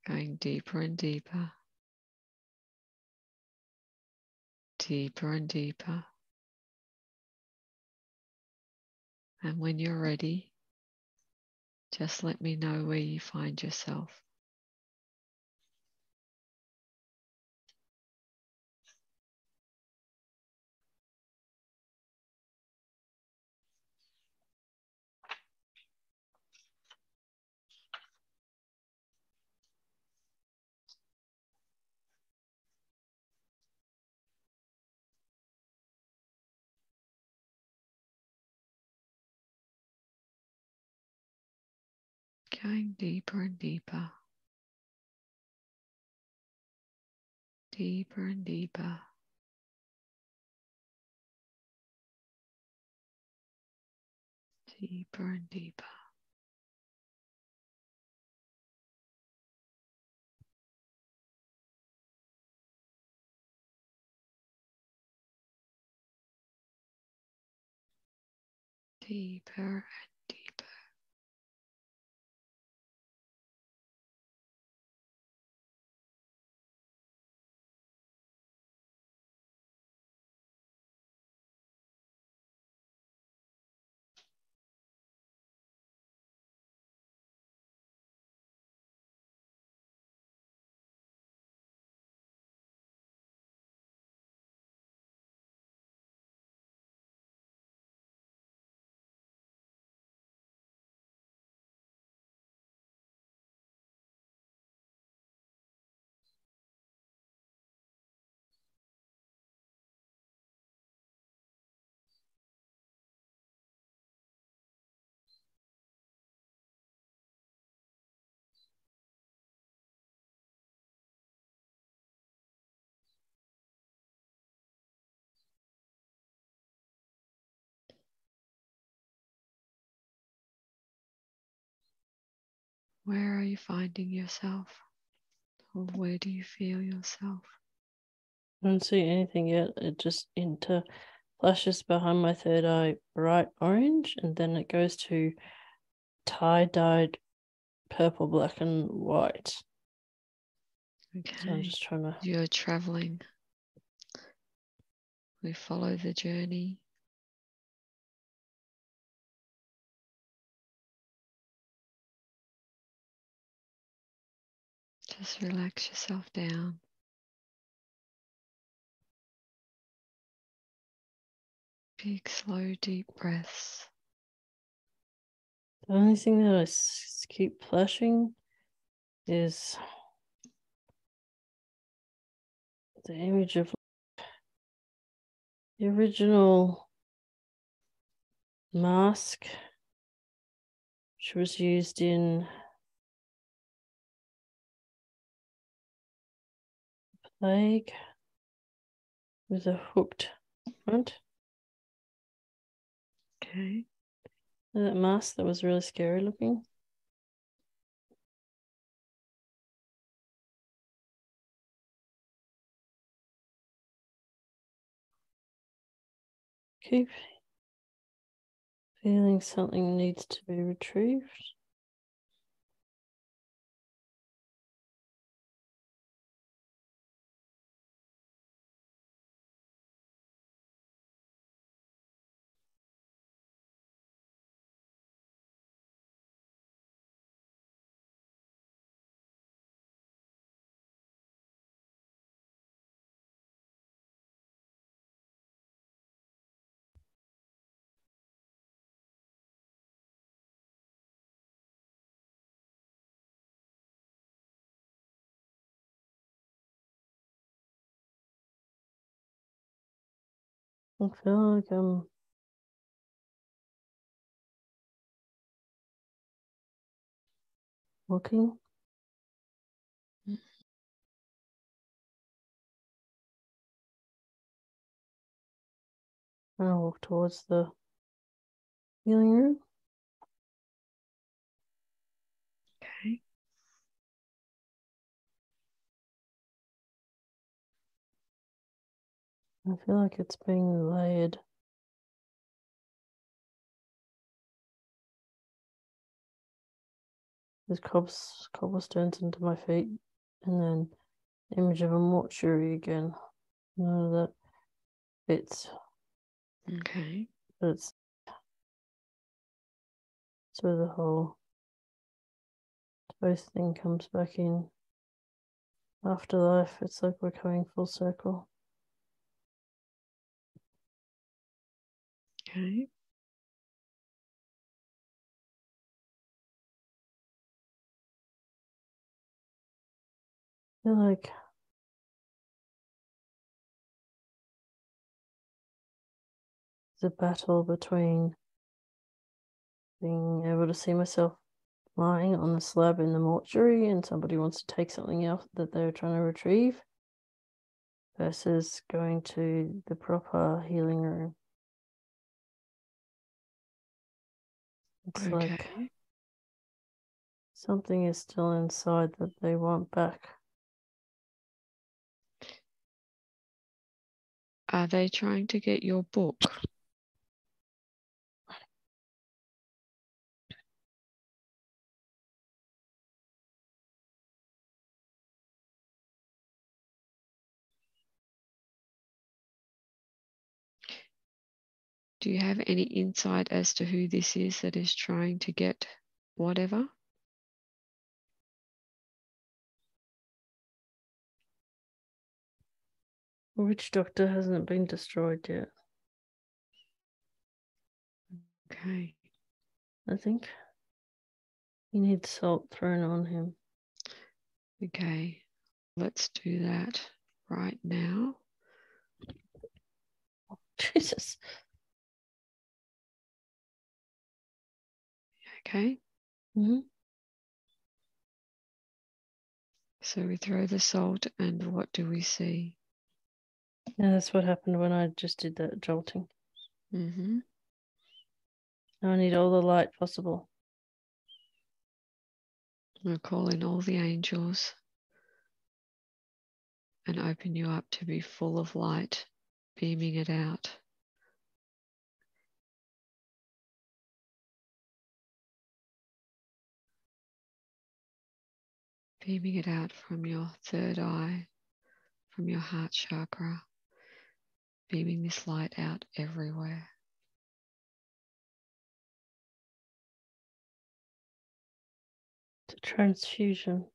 Speaker 2: Going deeper and deeper. Deeper and deeper. And when you're ready, just let me know where you find yourself. Going deeper and deeper. Deeper and deeper. Deeper and deeper. Deeper and deeper. Where are you finding yourself? Or where do you feel yourself?
Speaker 1: I don't see anything yet. It just flashes behind my third eye bright orange, and then it goes to tie-dyed purple, black, and white.
Speaker 2: Okay.
Speaker 1: So I'm just trying to...
Speaker 2: You're traveling. We follow the journey. Just relax yourself down. Big, slow, deep breaths.
Speaker 1: The only thing that I keep flashing is the image of the original mask, which was used in Plague, with a hooked front.
Speaker 2: Okay.
Speaker 1: That mask that was really scary looking. Keep feeling something needs to be retrieved. I feel like I'm walking. And I walk towards the healing room.
Speaker 2: Okay.
Speaker 1: I feel like it's being layered. There's cobblestones into my feet, and then the image of a mortuary again. None of that fits,
Speaker 2: Okay.
Speaker 1: but it's so the whole toast thing comes back in. Afterlife, it's like we're coming full circle.
Speaker 2: Okay.
Speaker 1: I feel like the battle between being able to see myself lying on the slab in the mortuary and somebody wants to take something else that they're trying to retrieve versus going to the proper healing room. It's like something is still inside that they want back.
Speaker 2: Are they trying to get your book? Do you have any insight as to who this is that is trying to get whatever?
Speaker 1: Witch Doctor hasn't been destroyed yet.
Speaker 2: Okay.
Speaker 1: I think he needs salt thrown on him.
Speaker 2: Okay. Let's do that right now.
Speaker 1: Jesus.
Speaker 2: Okay.
Speaker 1: Mm-hmm.
Speaker 2: So we throw the salt, and what do we see?
Speaker 1: Yeah, that's what happened when I just did that jolting.
Speaker 2: Mm-hmm.
Speaker 1: Now I need all the light possible.
Speaker 2: We'll call in all the angels and open you up to be full of light, beaming it out. Beaming it out from your third eye, from your heart chakra, beaming this light out everywhere.
Speaker 1: It's a transfusion.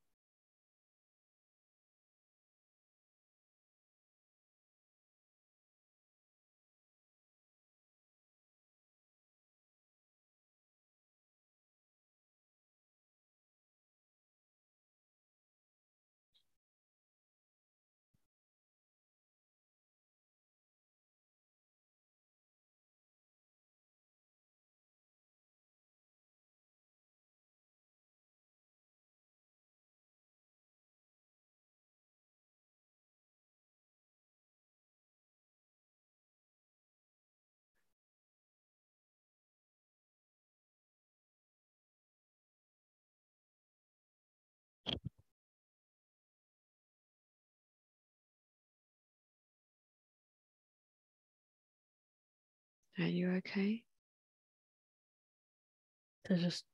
Speaker 2: Are you okay?
Speaker 1: They just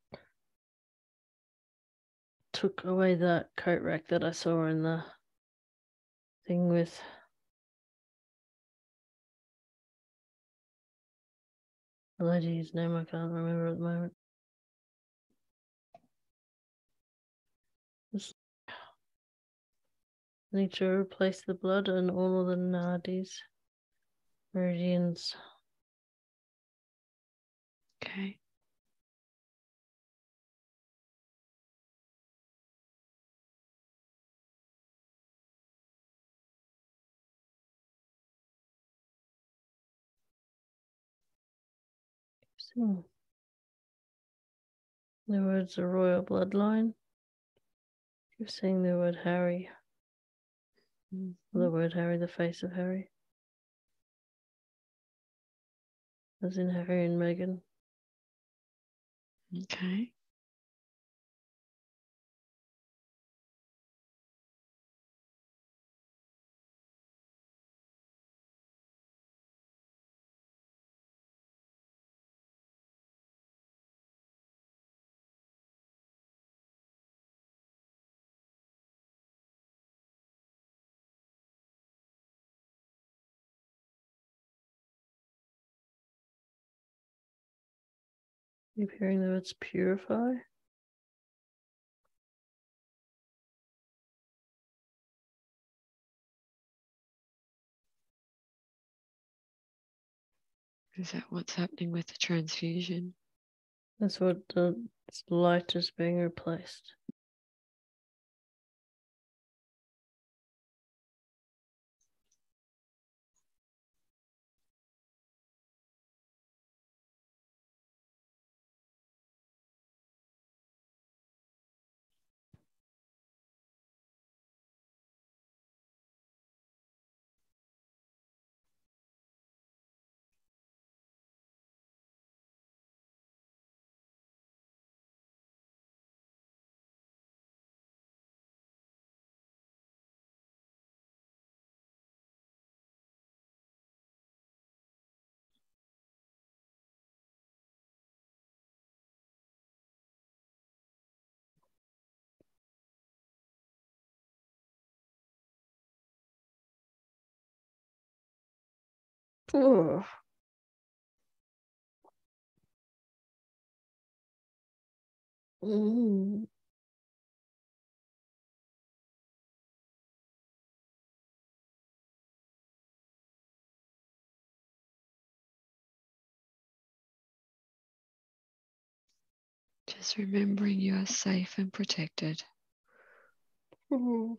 Speaker 1: took away that coat rack that I saw in the thing with the lady whose name I can't remember at the moment. I need to replace the blood and all of the nadis, meridians.
Speaker 2: Okay.
Speaker 1: Seeing the words a royal bloodline. You're seeing the word Harry.
Speaker 2: Mm-hmm.
Speaker 1: The word Harry, the face of Harry. As in Harry and Meghan.
Speaker 2: Okay.
Speaker 1: Keep hearing the words purify.
Speaker 2: Is that what's happening with the transfusion?
Speaker 1: That's what the light is being replaced. Oh. Mm.
Speaker 2: Just remembering you are safe and protected.
Speaker 1: Mm.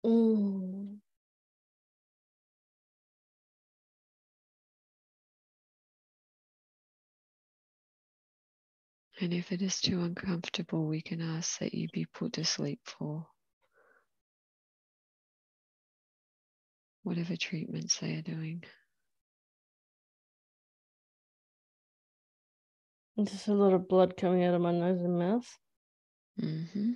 Speaker 1: Mm.
Speaker 2: And if it is too uncomfortable, we can ask that you be put to sleep for whatever treatments they are doing.
Speaker 1: Just a lot of blood coming out of my nose and mouth.
Speaker 2: Mm-hmm.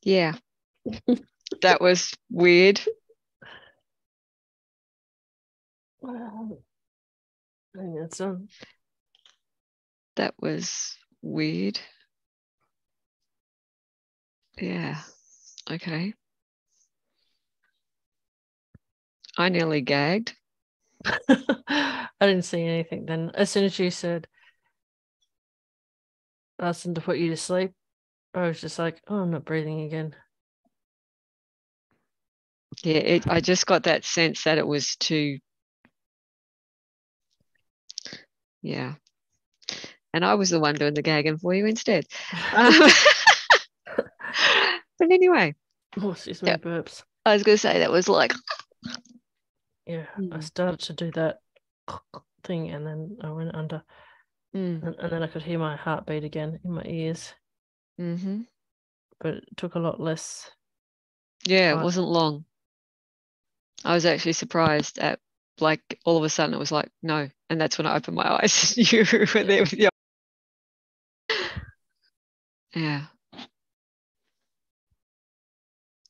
Speaker 2: Yeah, that was weird.
Speaker 1: I think that's done.
Speaker 2: That was weird. Yeah, okay. I nearly gagged.
Speaker 1: I didn't see anything then. As soon as you said, asked them to put you to sleep, I was just like, oh, I'm not breathing again.
Speaker 2: Yeah, I just got that sense that it was too, yeah. And I was the one doing the gagging for you instead. But anyway.
Speaker 1: Oh, excuse me, burps.
Speaker 2: I was going to say that was like.
Speaker 1: Yeah, I started to do that thing and then I went under. And then I could hear my heartbeat again in my ears.
Speaker 2: Mm-hmm.
Speaker 1: But it took a lot less.
Speaker 2: Yeah,
Speaker 1: time.
Speaker 2: it wasn't long. I was actually surprised at, like, all of a sudden it was like, no. And that's when I opened my eyes. You were there with your. Yeah.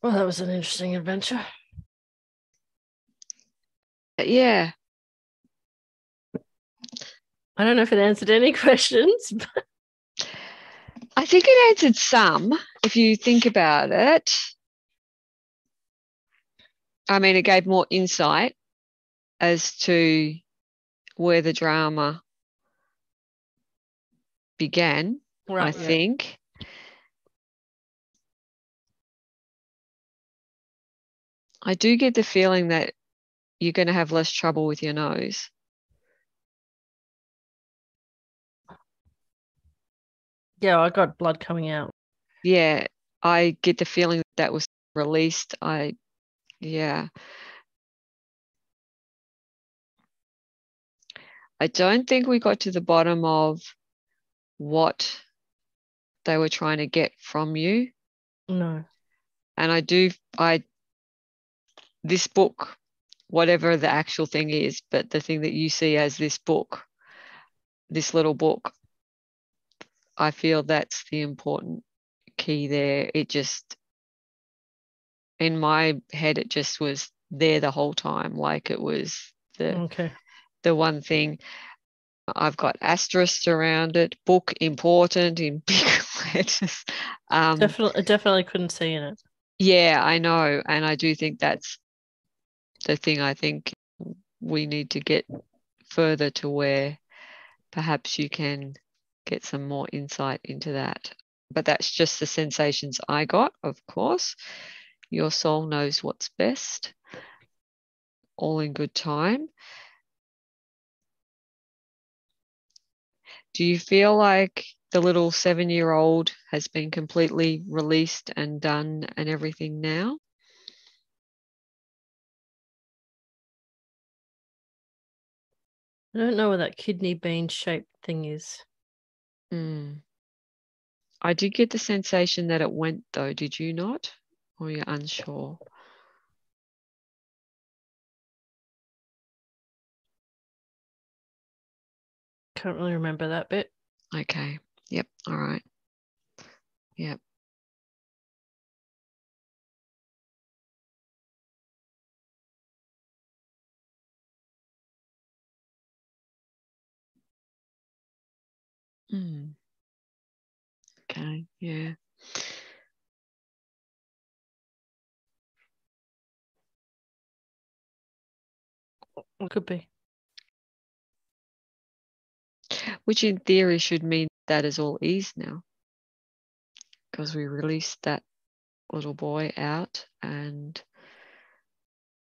Speaker 1: Well, that was an interesting adventure.
Speaker 2: Yeah.
Speaker 1: I don't know if it answered any questions. But
Speaker 2: I think it answered some, if you think about it. I mean, it gave more insight as to where the drama began, I think. I do get the feeling that you're going to have less trouble with your nose.
Speaker 1: Yeah, I got blood coming out.
Speaker 2: Yeah, I get the feeling that was released. Yeah. I don't think we got to the bottom of what they were trying to get from you.
Speaker 1: No.
Speaker 2: And this book, whatever the actual thing is, but the thing that you see as this book, this little book, I feel that's the important key there. It just, in my head, it just was there the whole time. Like it was the one thing. I've got asterisks around it. Book important in big letters.
Speaker 1: Definitely couldn't see in it.
Speaker 2: Yeah, I know. And I do think that's the thing. I think we need to get further to where perhaps you can get some more insight into that. But that's just the sensations I got, of course. Your soul knows what's best, all in good time. Do you feel like the little 7-year-old has been completely released and done and everything now?
Speaker 1: I don't know what that kidney bean shaped thing is.
Speaker 2: I did get the sensation that it went, though. Did you not? Or you're unsure?
Speaker 1: Can't really remember that bit.
Speaker 2: Okay. Yep. All right. Yep. Okay. Yeah.
Speaker 1: It could be.
Speaker 2: Which in theory should mean that is all eased now, because we released that little boy out and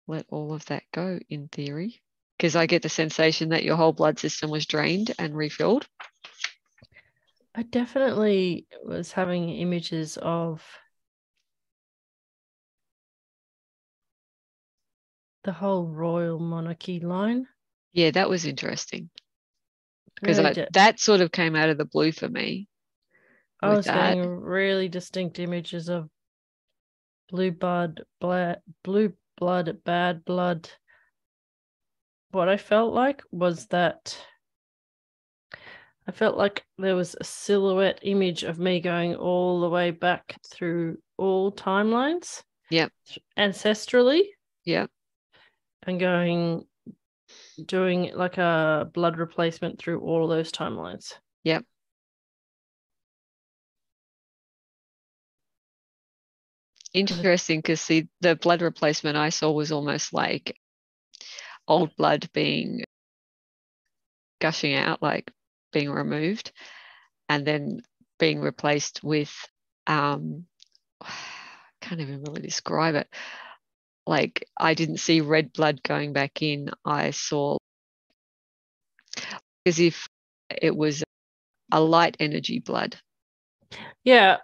Speaker 2: let all of that go in theory. Because I get the sensation that your whole blood system was drained and refilled.
Speaker 1: I definitely was having images of the whole royal monarchy line.
Speaker 2: Yeah, that was interesting. Because
Speaker 1: Really
Speaker 2: that sort of came out of the blue for me.
Speaker 1: I was getting really distinct images of blue blood, bad blood. What I felt like was that I felt like there was a silhouette image of me going all the way back through all timelines.
Speaker 2: Yep.
Speaker 1: Ancestrally.
Speaker 2: Yep.
Speaker 1: And doing like a blood replacement through all of those timelines.
Speaker 2: Yep. Interesting, because the blood replacement I saw was almost like old blood being gushing out, like being removed, and then being replaced with can't even really describe it. Like, I didn't see red blood going back in. I saw as if it was a light energy blood.
Speaker 1: Yeah,